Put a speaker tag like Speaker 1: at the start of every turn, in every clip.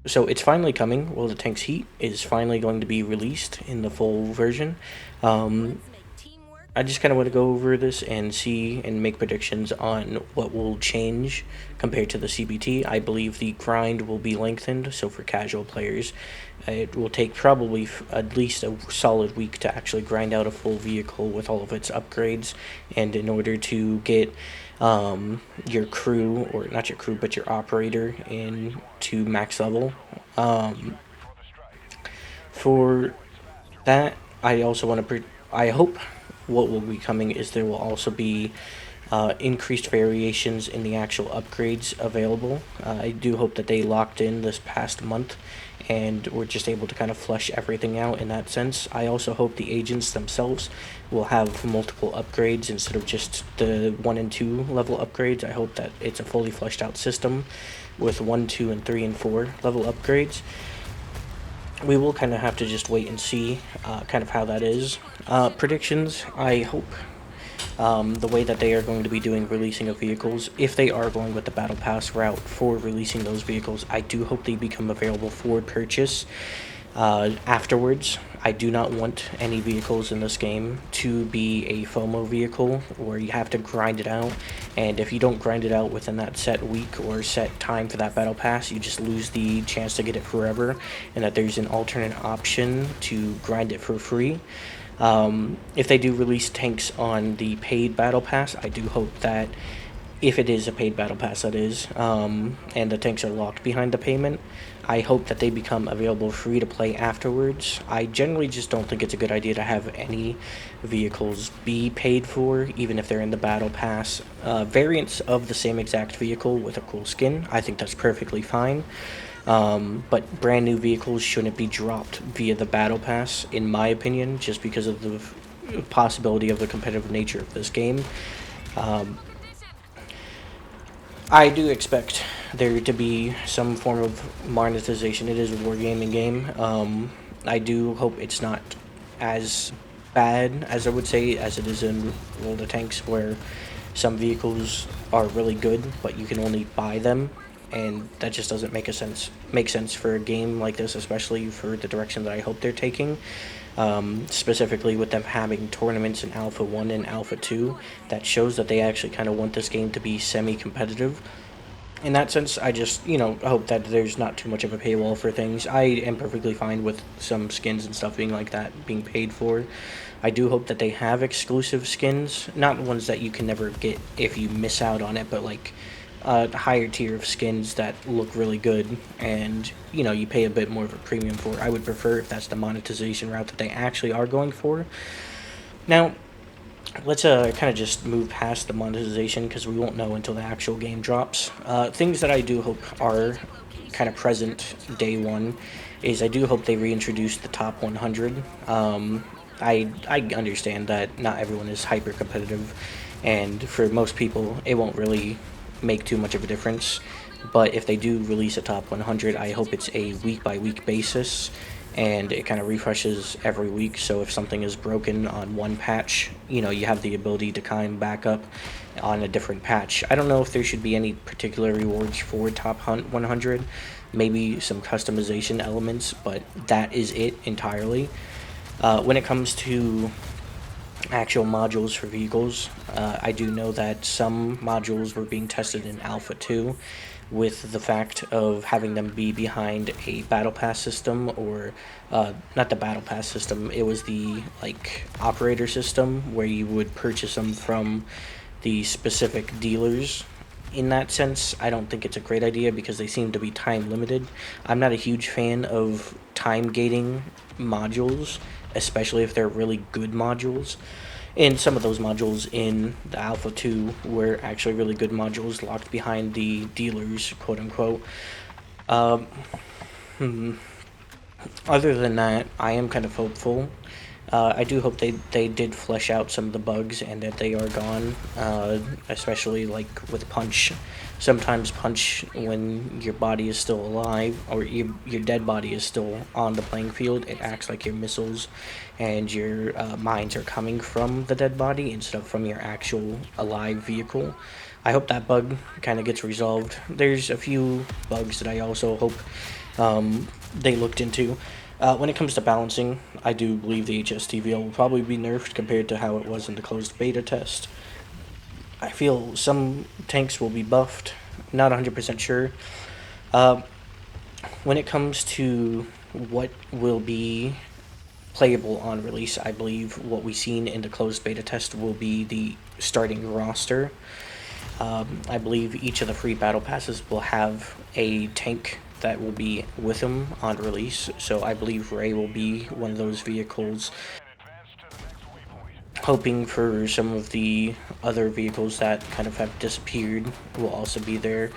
Speaker 1: So it's finally coming. Well, the Tank's Heat is finally going to be released in the full version. Um, I just kind of want to go over this and see and make predictions on what will change compared to the CBT. I believe the grind will be lengthened, so for casual players, it will take probably at least a solid week to actually grind out a full vehicle with all of its upgrades. And in order to get your crew, or not your crew, but your operator, in to max level, um, for that, I also want to. I hope what will be coming is there will also be increased variations in the actual upgrades available. I do hope that they locked in this past month and we're just able to kind of flesh everything out in that sense. I also hope the agents themselves will have multiple upgrades instead of just the 1 and 2 level upgrades. I hope that it's a fully fleshed out system with 1, 2, and 3 and 4 level upgrades. We will kind of have to just wait and see kind of how that is. Predictions, I hope the way that they are going to be doing releasing of vehicles, if they are going with the battle pass route for releasing those vehicles, I do hope they become available for purchase afterwards. I do not want any vehicles in this game to be a FOMO vehicle where you have to grind it out, and if you don't grind it out within that set week or set time for that battle pass, you just lose the chance to get it forever, and that there's an alternate option to grind it for free. If they do release tanks on the paid battle pass, I do hope that if it is a paid battle pass, that is, and the tanks are locked behind the payment, I hope that they become available free to play afterwards. I generally just don't think it's a good idea to have any vehicles be paid for, even if they're in the battle pass. Variants of the same exact vehicle with a cool skin, I think that's perfectly fine. But brand new vehicles shouldn't be dropped via the battle pass, in my opinion, just because of the possibility of the competitive nature of this game. Um, I do expect there to be some form of monetization. It is a wargaming game. I do hope it's not as bad as I would say as it is in World of Tanks, where some vehicles are really good, but you can only buy them, and that just doesn't make sense for a game like this, especially for the direction that I hope they're taking. Specifically with them having tournaments in Alpha 1 and Alpha 2, that shows that they actually kind of want this game to be semi-competitive. In that sense, I just, hope that there's not too much of a paywall for things. I am perfectly fine with some skins and stuff being like that, being paid for. I do hope that they have exclusive skins, not ones that you can never get if you miss out on it, but like a higher tier of skins that look really good and, you pay a bit more of a premium for. I would prefer if that's the monetization route that they actually are going for. Now, let's kind of just move past the monetization because we won't know until the actual game drops. Things that I do hope are kind of present day one is I do hope they reintroduce the top 100. I understand that not everyone is hyper competitive, and for most people it won't really make too much of a difference. But if they do release a top 100, I hope it's a week by week basis and it kind of refreshes every week. So if something is broken on one patch, you have the ability to kind of back up on a different patch. I don't know if there should be any particular rewards for top 100, maybe some customization elements, but that is it entirely. When it comes to actual modules for vehicles, I do know that some modules were being tested in Alpha 2 with the fact of having them be behind a battle pass system, or not the battle pass system, it was the like operator system where you would purchase them from the specific dealers. In that sense, I don't think it's a great idea because they seem to be time limited. I'm not a huge fan of time gating modules, especially if they're really good modules. And some of those modules in the Alpha 2 were actually really good modules locked behind the dealers, quote unquote. Um, hmm. Other than that, I am kind of hopeful. I do hope they did flesh out some of the bugs and that they are gone, especially like with Punch. Sometimes Punch, when your body is still alive, or your dead body is still on the playing field, it acts like your missiles and your mines are coming from the dead body instead of from your actual alive vehicle, I hope that bug kind of gets resolved. There's a few bugs that I also hope they looked into. When it comes to balancing, I do believe the HSTVL will probably be nerfed compared to how it was in the closed beta test. I feel some tanks will be buffed, not 100% sure. When it comes to what will be playable on release, I believe what we've seen in the closed beta test will be the starting roster. I believe each of the free battle passes will have a tank that will be with them on release. So I believe Ray will be one of those vehicles. Hoping for some of the other vehicles that kind of have disappeared will also be there.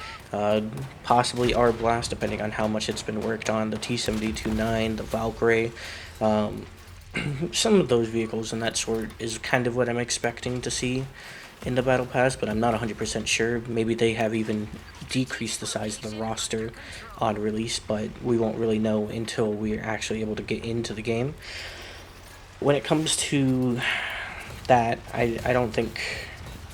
Speaker 1: Possibly our Blast, depending on how much it's been worked on. The T-72-9, the Valkyrie. Some of those vehicles and that sort is kind of what I'm expecting to see in the Battle Pass, but I'm not 100% sure. Maybe they have even decreased the size of the roster on release, but we won't really know until we're actually able to get into the game. When it comes to that, I don't think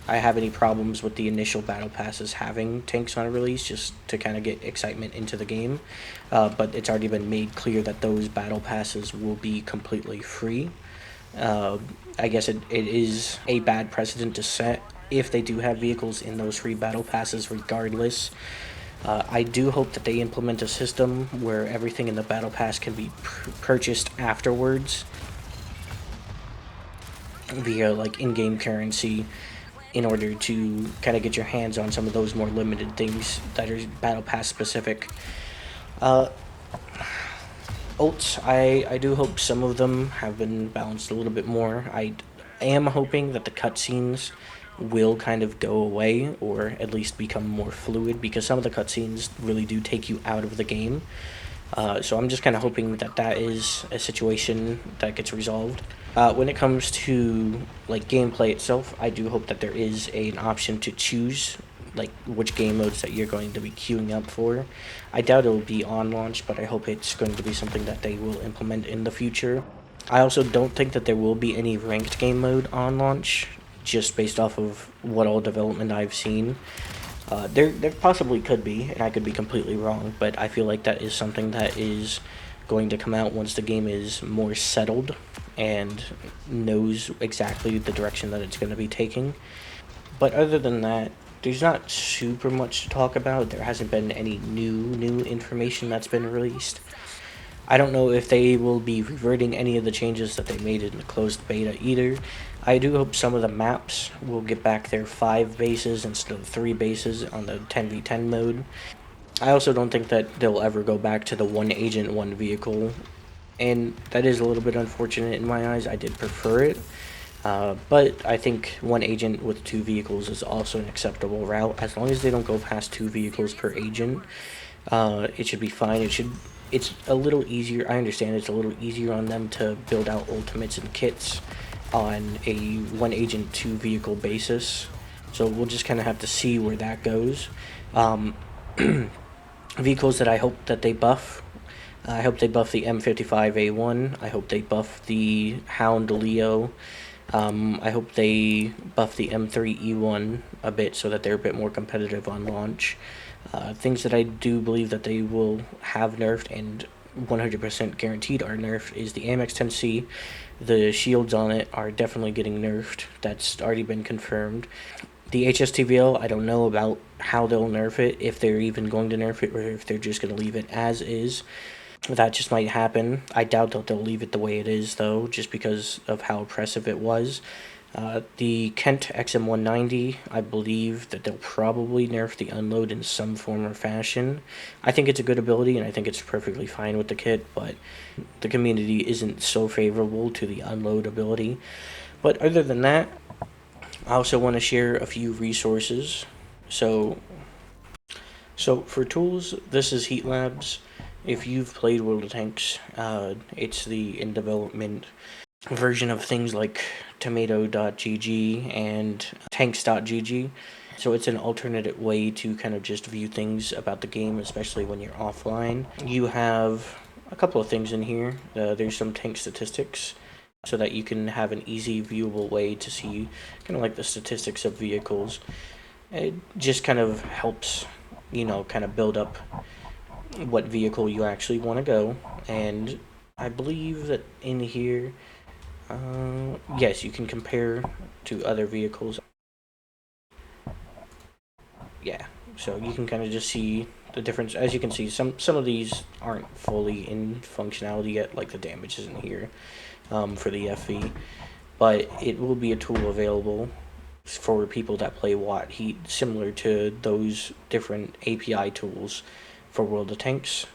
Speaker 1: I have any problems with the initial battle passes having tanks on release, just to kind of get excitement into the game. But it's already been made clear that those battle passes will be completely free. I guess it is a bad precedent to set if they do have vehicles in those free battle passes regardless. I do hope that they implement a system where everything in the battle pass can be purchased afterwards via like in-game currency in order to kind of get your hands on some of those more limited things that are battle pass specific. Ults, I do hope some of them have been balanced a little bit more. I am hoping that the cutscenes will kind of go away or at least become more fluid, because some of the cutscenes really do take you out of the game. So I'm just kind of hoping that that is a situation that gets resolved. When it comes to like gameplay itself, I do hope that there is an option to choose like which game modes that you're going to be queuing up for. I doubt it will be on launch, but I hope it's going to be something that they will implement in the future. I also don't think that there will be any ranked game mode on launch, just based off of what all development I've seen. There possibly could be, and I could be completely wrong, but I feel like that is something that is going to come out once the game is more settled and knows exactly the direction that it's going to be taking. But other than that, there's not super much to talk about. There hasn't been any new information that's been released. I don't know if they will be reverting any of the changes that they made in the closed beta either. I do hope some of the maps will get back their 5 bases instead of 3 bases on the 10v10 mode. I also don't think that they'll ever go back to the 1 agent, 1 vehicle, and that is a little bit unfortunate in my eyes. I did prefer it. But I think 1 agent with 2 vehicles is also an acceptable route. As long as they don't go past 2 vehicles per agent, it should be fine. It's a little easier. I understand it's a little easier on them to build out ultimates and kits on a 1 agent 2 vehicle basis. So we'll just kind of have to see where that goes. Vehicles that I hope that they buff. I hope they buff the M55A1. I hope they buff the Hound Leo. I hope they buff the M3E1 a bit so that they're a bit more competitive on launch. Things that I do believe that they will have nerfed and 100% guaranteed are nerfed is the Amex 10C. The shields on it are definitely getting nerfed. That's already been confirmed. The HSTVL, I don't know about how they'll nerf it, if they're even going to nerf it or if they're just going to leave it as is. That just might happen. I doubt that they'll leave it the way it is, though, just because of how oppressive it was. The Kent XM190, I believe that they'll probably nerf the unload in some form or fashion. I think it's a good ability, and I think it's perfectly fine with the kit, but the community isn't so favorable to the unload ability. But other than that, I also want to share a few resources. So for tools, this is Heat Labs. If you've played World of Tanks, it's the in development version of things like tomato.gg and tanks.gg. So it's an alternative way to kind of just view things about the game, especially when you're offline. You have a couple of things in here. There's some tank statistics so that you can have an easy viewable way to see kind of like the statistics of vehicles. It just kind of helps, kind of build up what vehicle you actually want to go. And I believe that in here, yes, you can compare to other vehicles. Yeah, so you can kind of just see the difference. As you can see, some of these aren't fully in functionality yet, like the damage isn't here for the FV, but it will be a tool available for people that play WoT Heat, similar to those different API tools for World of Tanks.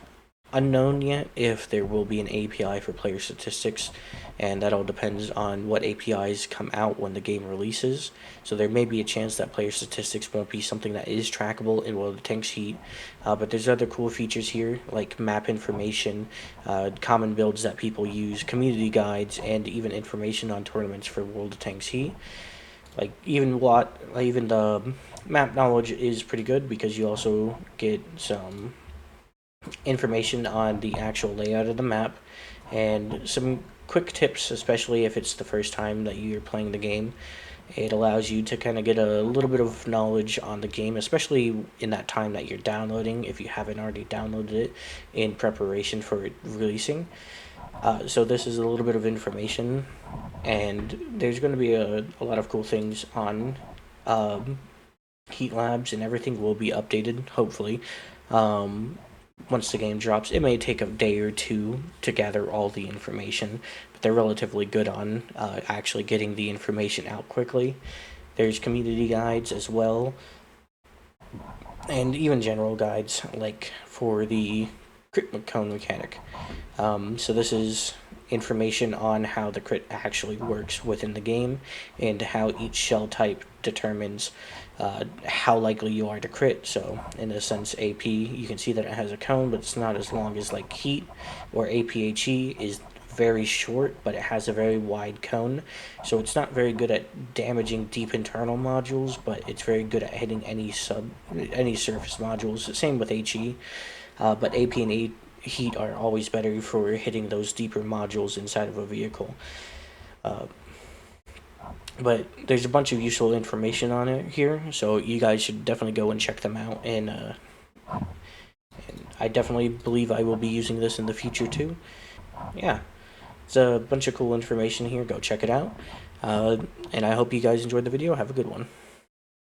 Speaker 1: Unknown yet if there will be an API for player statistics, and that all depends on what APIs come out when the game releases. So there may be a chance that player statistics won't be something that is trackable in World of Tanks Heat, but there's other cool features here like map information, common builds that people use, community guides, and even information on tournaments for World of Tanks Heat. Like even the map knowledge is pretty good because you also get some information on the actual layout of the map and some quick tips, especially if it's the first time that you're playing the game. It allows you to kind of get a little bit of knowledge on the game, especially in that time that you're downloading, if you haven't already downloaded it in preparation for it releasing. So this is a little bit of information, and there's going to be a lot of cool things on um, Heat Labs, and everything will be updated, hopefully. Um, Once the game drops, it may take a day or two to gather all the information, but they're relatively good on actually getting the information out quickly. There's community guides as well, and even general guides, like for the crit cone mechanic. So this is information on how the crit actually works within the game and how each shell type determines how likely you are to crit. So in a sense, AP, you can see that it has a cone, but it's not as long as like Heat, or APHE is very short, but it has a very wide cone. So it's not very good at damaging deep internal modules, but it's very good at hitting any surface modules. Same with HE, but AP and Heat are always better for hitting those deeper modules inside of a vehicle. Uh, but there's a bunch of useful information on it here, so you guys should definitely go and check them out. And I definitely believe I will be using this in the future too. Yeah, it's a bunch of cool information here. Go check it out. And I hope you guys enjoyed the video. Have a good one.